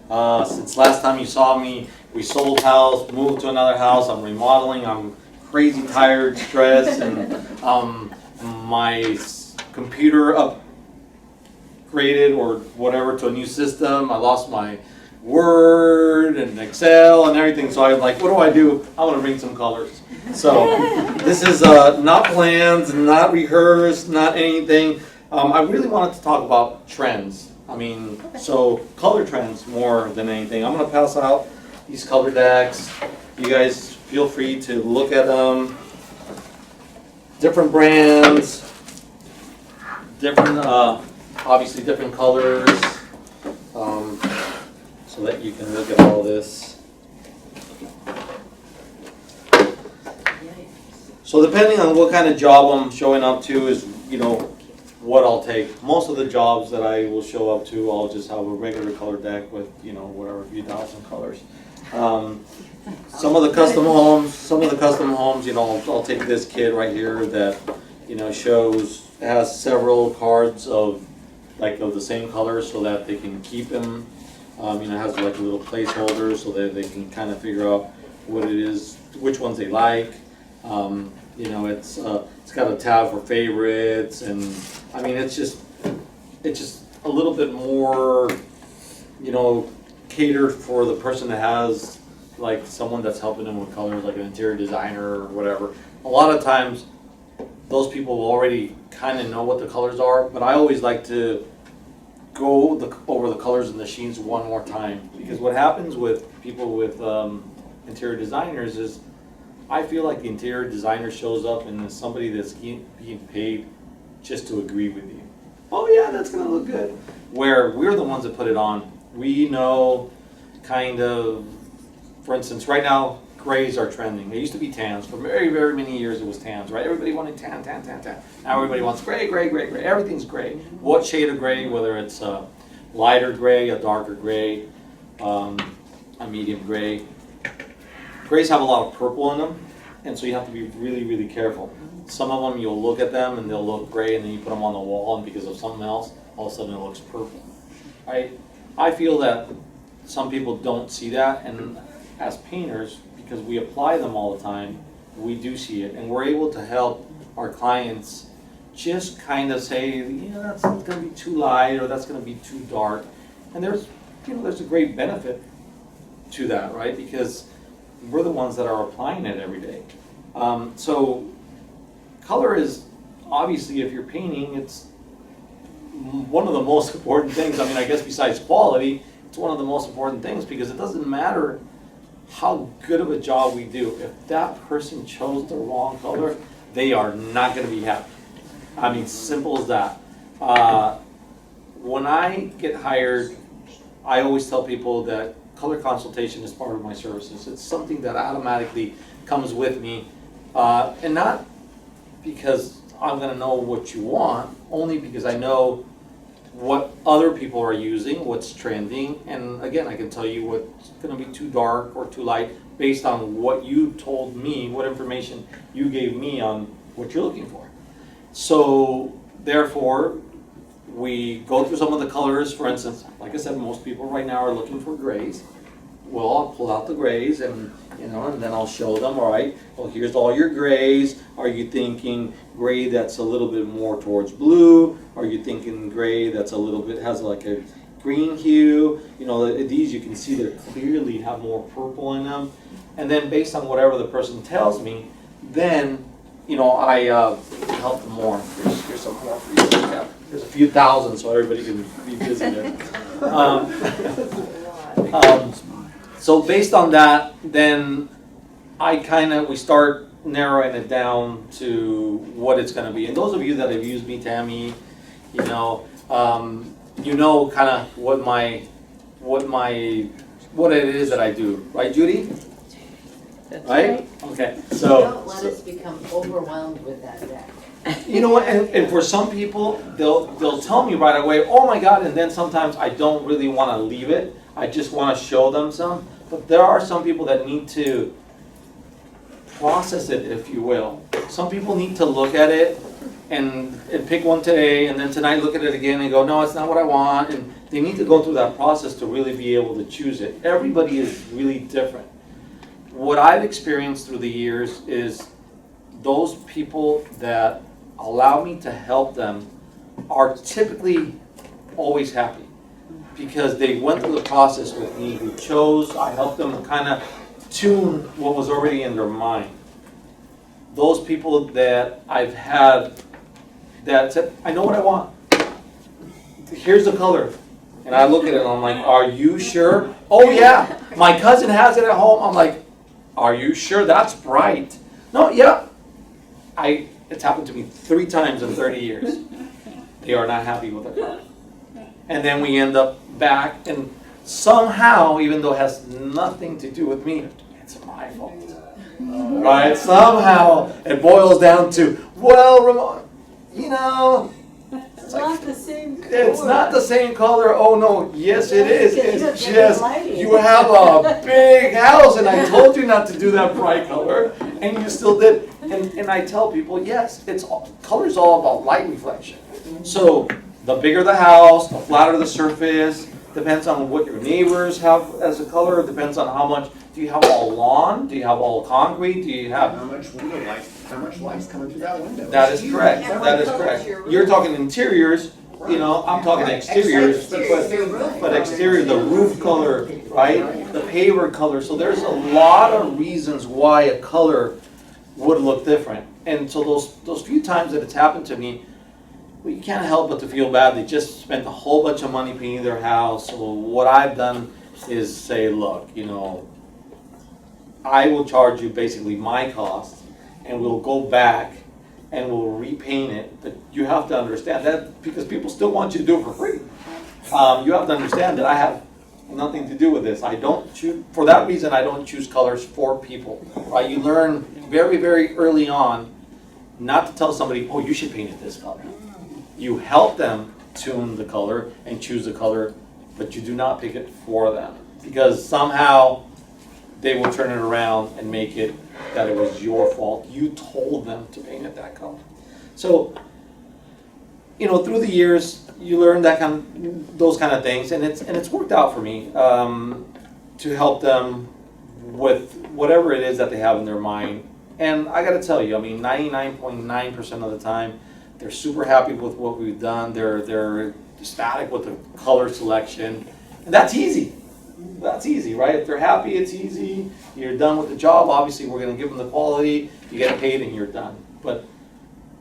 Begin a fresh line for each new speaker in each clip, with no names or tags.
Since last time you saw me, we sold house, moved to another house, I'm remodeling, I'm crazy tired, stressed, and my computer upgraded or whatever to a new system. I lost my Word and Excel and everything, so I'm like, what do? I want to bring some colors. So this is not planned, not rehearsed, not anything. I really wanted to talk about trends. I mean, so color trends more than anything. I'm going to pass out these color decks. You guys feel free to look at them. Different brands, different, obviously different colors, so that you can look at all this. So depending on what kind of job I'm showing up to is, what I'll take. Most of the jobs that I will show up to, I'll just have a regular color deck with, whatever, a few thousand colors. Some of the custom homes, I'll take this kit right here that, has several cards of the same color so that they can keep them. It has like a little placeholder so that they can kind of figure out what it is, which ones they like. It's got a tab for favorites, and I mean it's just a little bit more, catered for the person that has like someone that's helping them with colors, like an interior designer or whatever. A lot of times, those people will already kind of know what the colors are, but I always like to go over the colors and the sheens one more time, because what happens with people with interior designers is I feel like the interior designer shows up and is somebody that's being paid just to agree with you. Oh yeah, that's gonna look good. Where we're the ones that put it on. We know kind of, for instance, right now grays are trending. They used to be tans. For very, very many years it was tans, right? Everybody wanted tan. Now everybody wants gray. Everything's gray. What shade of gray, whether it's a lighter gray, a darker gray, a medium gray. Grays have a lot of purple in them, and so you have to be really, really careful. Some of them you'll look at them and they'll look gray, and then you put them on the wall, and because of something else, all of a sudden it looks purple. Right? I feel that some people don't see that, and as painters, because we apply them all the time, we do see it, and we're able to help our clients just kind of say, that's going to be too light, or that's going to be too dark. And there's a great benefit to that, right? Because we're the ones that are applying it every day. So color is, obviously, if you're painting, it's one of the most important things. I mean, I guess besides quality, it's one of the most important things, because it doesn't matter how good of a job we do. If that person chose the wrong color, they are not going to be happy. I mean, simple as that. When I get hired, I always tell people that color consultation is part of my services. It's something that automatically comes with me, and not because I'm going to know what you want, only because I know what other people are using, what's trending, and again, I can tell you what's going to be too dark or too light based on what you told me, what information you gave me on what you're looking for. So therefore, we go through some of the colors. For instance, like I said, most people right now are looking for grays. Well, I'll pull out the grays, and and then I'll show them. All right, well, here's all your grays. Are you thinking gray that's a little bit more towards blue? Are you thinking gray that's a little bit has like a green hue? These you can see they clearly have more purple in them. And then based on whatever the person tells me, then I help them more. Here's some more for you. Yeah, there's a few thousand, so everybody can be busy there. So based on that, then we start narrowing it down to what it's going to be. And those of you that have used me, Tammy, kind of what it is that I do, right, Judy?
That's
right? Okay. So
don't let us become overwhelmed with that deck.
You know what? And for some people, they'll tell me right away, oh my God, and then sometimes I don't really want to leave it. I just want to show them some. But there are some people that need to process it, if you will. Some people need to look at it and pick one today, and then tonight look at it again and go, no, it's not what I want, and they need to go through that process to really be able to choose it. Everybody is really different. What I've experienced through the years is those people that allow me to help them are typically always happy because they went through the process with me, who chose, I helped them kind of tune what was already in their mind. Those people that I've had that said, I know what I want. Here's the color. And I look at it and I'm like, are you sure? Oh yeah, my cousin has it at home. I'm like, are you sure? That's bright. No, yeah. It's happened to me 3 times in 30 years. They are not happy with the color. And then we end up back, and somehow, even though it has nothing to do with me, it's my fault. Right? Somehow it boils down to, well, Ramon, you know,
It's not the same color.
it's not the same color. Oh no, yes it is.
Because you have
It's
different
just,
lighting.
you have a big house and I told you not to do that bright color and you still did. And I tell people, yes, color's all about light reflection. So the bigger the house, the flatter the surface, depends on what your neighbors have as a color, it depends on how much, do you have all lawn, do you have all concrete, do you have?
How much window light, how much light's coming through that window?
That is
It's
correct,
huge.
that is correct. You're talking interiors, you know, I'm talking exteriors, but exterior, the roof color, right? The paver color, so there's a lot of reasons why a color would look different. And so those few times that it's happened to me, well, you can't help but to feel bad. They just spent a whole bunch of money painting their house. So what I've done is say, look, you know, I will charge you basically my cost, and we'll go back and we'll repaint it. But you have to understand that, because people still want you to do it for free. You have to understand that I have nothing to do with this. I don't choose, for that reason, I don't choose colors for people. Right? You learn very, very early on not to tell somebody, oh, you should paint it this color. You help them tune the color and choose the color, but you do not pick it for them, because somehow they will turn it around and make it that it was your fault. You told them to paint it that color. So, you know, through the years, you learn those kind of things, and it's worked out for me to help them with whatever it is that they have in their mind. And I got to tell you, I mean, 99.9% of the time, they're super happy with what we've done. They're ecstatic with the color selection, and that's easy. That's easy, right? If they're happy, it's easy. You're done with the job. Obviously, we're going to give them the quality. You get paid, and you're done. But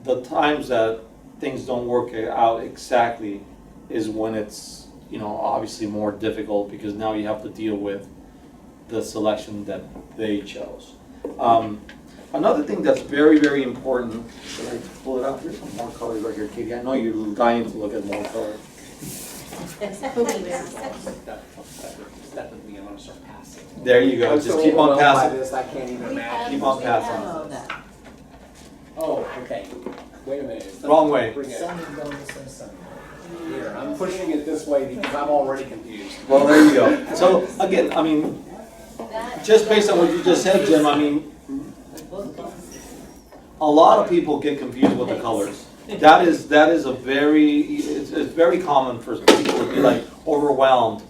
the times that things don't work out exactly is when it's, you know, obviously more difficult, because now you have to deal with the selection that they chose. Another thing that's very, very important, should I pull it out? There's some more colors right here, Katie. I know you're dying to look at more color.
Definitely, I'm gonna start passing.
There you go.
I'm
Just
so
keep on
overwhelmed by
passing.
this, I can't even imagine.
Keep on
We
passing.
have all that.
Oh, okay, wait a minute.
Wrong way.
Bring it. Here, I'm pushing it this way because I'm already confused.
Well, there you go. So again, I mean, just based on what you just said, Jim, I mean, a lot of people get confused with the colors. That is a very, it's very common for people to be like overwhelmed.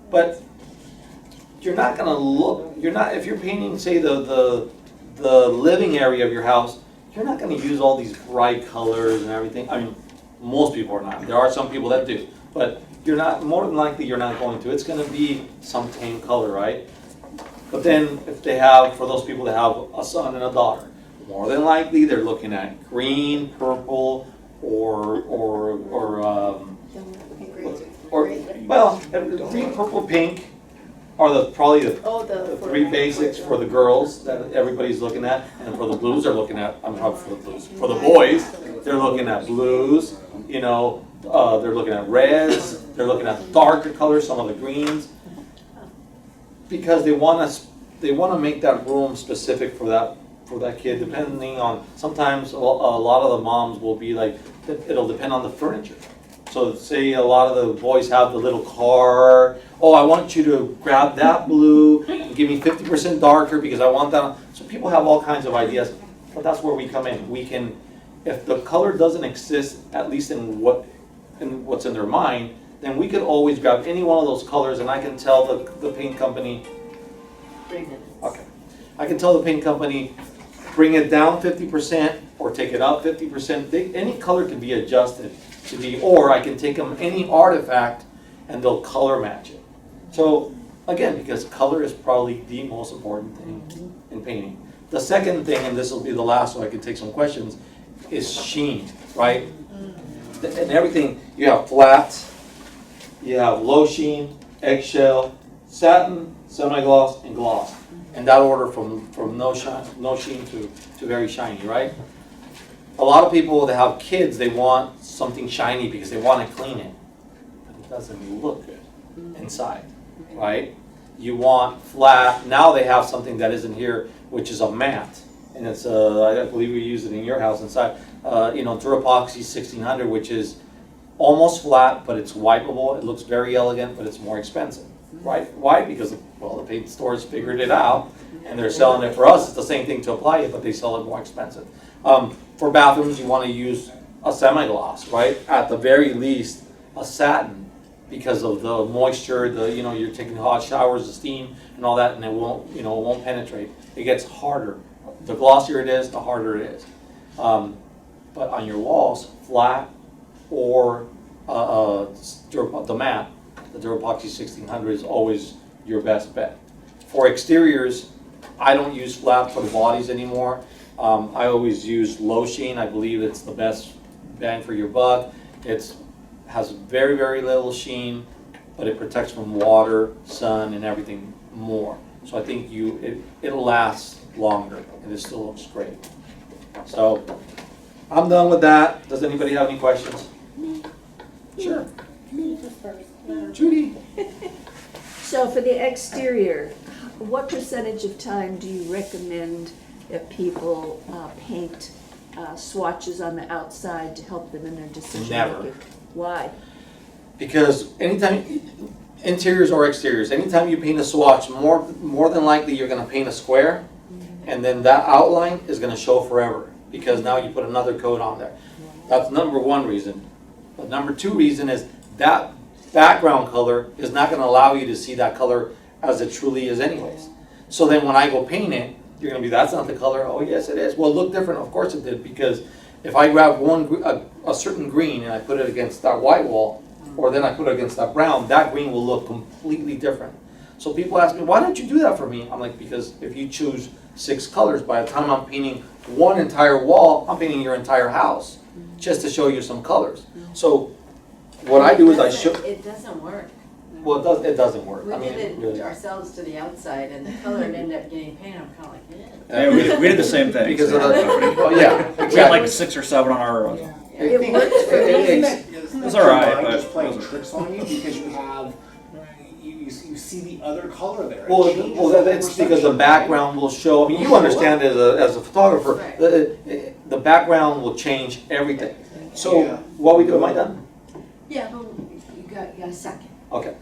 But you're not gonna look, if you're painting, say, the living area of your house, you're not gonna use all these bright colors and everything. I mean, most people are not. There are some people that do. But you're not, more than likely you're not going to. It's gonna be some tame color, right? But then if they have, for those people that have a son and a daughter, more than likely they're looking at green, purple, or well, green, purple, pink are probably the 3 basics for the girls that everybody's looking at, and for the blues they're looking at. I'm probably for the blues. For the boys, they're looking at blues. You know, they're looking at reds. They're looking at darker colors, some of the greens, because they want to make that room specific for that kid. Depending on, sometimes a lot of the moms will be like, it'll depend on the furniture. So say a lot of the boys have the little car. Oh, I want you to grab that blue and give me 50% darker because I want that. So people have all kinds of ideas, but that's where we come in. We can if the color doesn't exist, at least in what's in their mind, then we could always grab any one of those colors, and I can tell the paint company,
3 minutes.
okay, I can tell the paint company, bring it down 50% or take it up 50%. Any color can be adjusted to be, or I can take them any artifact and they'll color match it. So again, because color is probably the most important thing in painting. The second thing, and this will be the last so I can take some questions, is sheen, right? And everything, you have flat, you have low sheen, eggshell, satin, semi-gloss, and gloss. In that order from no sheen to very shiny, right? A lot of people that have kids, they want something shiny because they want to clean it. But it doesn't look good inside, right? You want flat. Now they have something that isn't here, which is a matte. And it's, I believe we use it in your house inside, Durapoxy 1600, which is almost flat, but it's wipeable. It looks very elegant, but it's more expensive, right? Why? Because, well, the paint stores figured it out, and they're selling it for us. It's the same thing to apply it, but they sell it more expensive. For bathrooms, you want to use a semi-gloss, right? At the very least, a satin, because of the moisture, you're taking hot showers, the steam, and all that, and it won't penetrate. It gets harder. The glossier it is, the harder it is. But on your walls, flat or the matte, the Durapoxy 1600 is always your best bet. For exteriors, I don't use flat for the bodies anymore. I always use low sheen. I believe it's the best bang for your buck. It has very, very little sheen, but it protects from water, sun, and everything more. So I think it'll last longer, and it still looks great. So I'm done with that. Does anybody have any questions? Sure. Judy.
So for the exterior, what percentage of time do you recommend that people paint swatches on the outside to help them in their decision
Never.
making? Why?
Because anytime, interiors or exteriors, anytime you paint a swatch, more than likely you're going to paint a square, and then that outline is going to show forever because now you put another coat on there. That's number one reason. But number two reason is that background color is not going to allow you to see that color as it truly is anyways. So then when I go paint it, you're going to be, that's not the color. Oh yes it is. Well, it looked different. Of course it did, because if I grab a certain green and I put it against that white wall, or then I put it against that brown, that green will look completely different. So people ask me, why don't you do that for me? I'm like, because if you choose 6 colors, by the time I'm painting one entire wall, I'm painting your entire house, just to show you some colors. So what I do is I show.
It doesn't work.
Well, it doesn't work.
We
I mean,
did it
really.
ourselves to the outside, and the color ended up getting painted. I'm kind of like,
Yeah, we did the same thing.
Because of the, well, yeah,
We had
exactly.
like 6 or 7 on our.
It works for me.
It's all right, but
Just playing
it was-
tricks on you because you have, you see the other color there. It
Well,
changes
that's
the
because the
perception,
background will show. I mean, you understand it as a photographer.
Right.
The background will change everything. So
Yeah.
what we do? Am I done?
yeah, but you got a second.
Okay.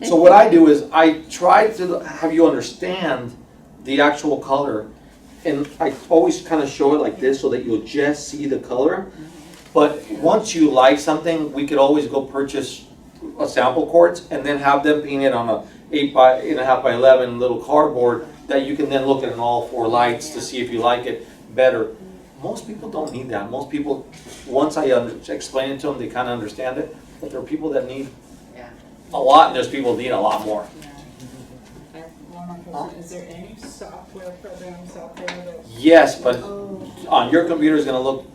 So what I do is I try to have you understand the actual color, and I always kind of show it like this so that you'll just see the color. But once you like something, we could always go purchase a sample quartz and then have them paint it on a 8.5 by 11 little cardboard that you can then look at in all 4 lights to see if you like it better. Most people don't need that. Most people, once I explain it to them, they kind of understand it. But there are people that need
Yeah.
a lot, and there's people that need a lot more.
One more question, is there any software programs out there that?
Yes, but on your computer is going to look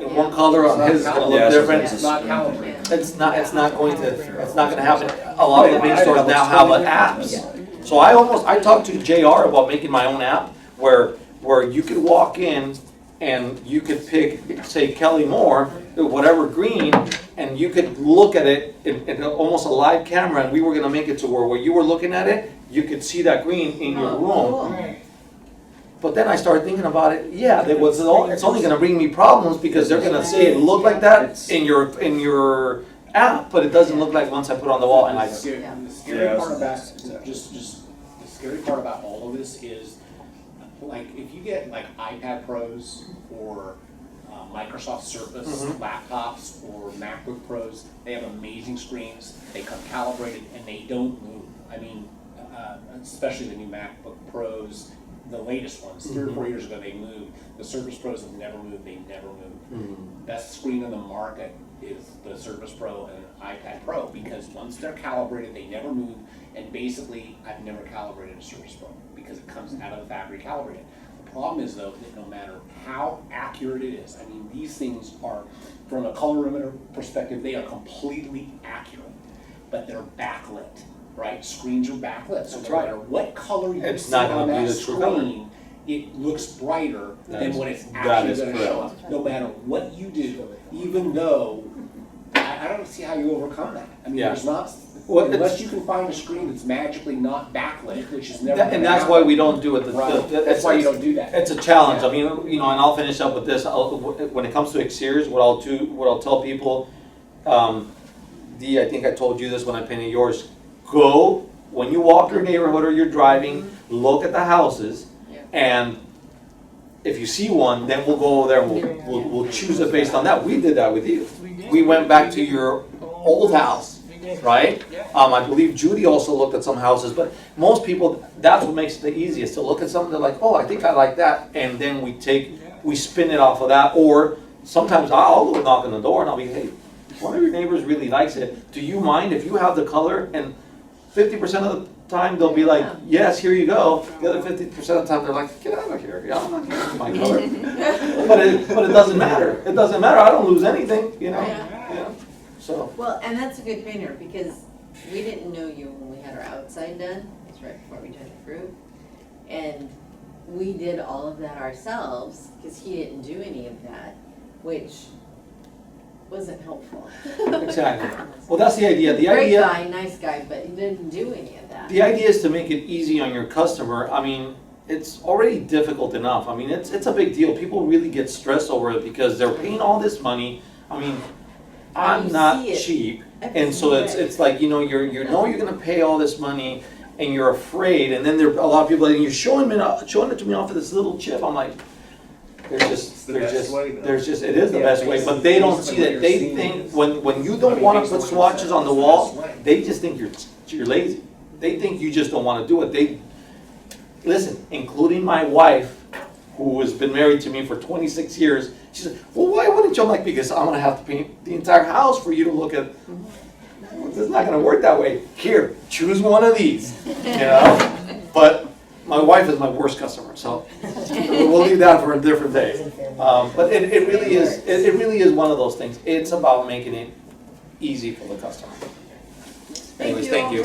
in one color, on his is going to look
Yeah,
different.
It's not calibrated.
It's not going to happen. A lot of the paint stores now have apps. So I talked to JR about making my own app where you could walk in and you could pick, say, Kelly Moore, whatever green, and you could look at it in almost a live camera, and we were gonna make it to where you were looking at it, you could see that green in your room. But then I started thinking about it, it's only gonna bring me problems because they're gonna say it looked like that in your app, but it doesn't look like once I put it on the wall, and I.
The scary
Yeah.
part about just the scary part about all of this is, like, if you get like iPad Pros or Microsoft Surface
Mhm.
laptops or MacBook Pros. They have amazing screens. They come calibrated and they don't move. I mean, especially the new MacBook Pros, the latest ones. 3 or 4 years ago they moved. The Surface Pros have never moved. They never move. Best screen on the market is the Surface Pro and iPad Pro because once they're calibrated, they never move. And basically, I've never calibrated a Surface Pro because it comes out of the factory calibrated. The problem is though that no matter how accurate it is, I mean these things are, from a colorimeter perspective, they are completely accurate, but they're backlit, right? Screens are backlit, so
That's
no
right.
matter what color you
It's
see
not
on
gonna be
that
the true color.
screen, it looks brighter
That
than
is-
what it's
that
actually
is
going to show up. No matter what you do, even though I don't see how you overcome that. I mean,
Yeah.
there's not.
Well, it's-
Unless you can find a screen that's magically not backlit, which is never.
And
gonna
that's
happen.
why we don't do it.
Right. That's why you don't do that.
It's a challenge. I mean, you know, and I'll finish up with this. When it comes to exteriors, what I'll tell people, Dee, I think I told you this when I painted yours. Go, when you walk your neighborhood or you're driving, look at the houses,
Yeah.
and if you see one, then we'll go over there and we'll choose it based on that. We did that with you. We went back to your old house, right? I believe Judy also looked at some houses, but most people, that's what makes it the easiest, to look at something, they're like, oh, I think I like that, and then we spin it off of that, or sometimes I'll go knock on the door and I'll be, hey, one of your neighbors really likes it, do you mind if you have the color? And 50% of the time, they'll be like, yes, here you go. The other 50% of the time, they're like, get out of here, yeah, I'm not giving you my color. But it doesn't matter, it doesn't matter, I don't lose anything, you know?
Yeah.
So.
Well, and that's a good painter, because we didn't know you when we had our outside done, it's right before we did the roof. And we did all of that ourselves, because he didn't do any of that, which wasn't helpful.
Exactly. Well, that's the idea. The
Great
idea,
guy, nice guy, but he didn't do any of that.
the idea is to make it easy on your customer. I mean, it's already difficult enough. I mean, it's a big deal. People really get stressed over it because they're paying all this money. I mean, I'm
you
not
see it
cheap,
every
and so
single
it's
day.
it's like, you know, you're gonna pay all this money, and you're afraid. And then there are a lot of people, and you're showing it to me off of this little chip. I'm like, it is the best way, but they don't see that. They think when you don't want to put swatches on the wall, they just think you're lazy. They think you just don't want to do it. Listen, including my wife, who has been married to me for 26 years. She said, well, why wouldn't you? I'm like, because I'm gonna have to paint the entire house for you to look at. It's not gonna work that way. Here, choose one of these, you know? But my wife is my worst customer, so we'll leave that for a different day. But it really is one of those things. It's about making it easy for the customer. Anyways, thank you.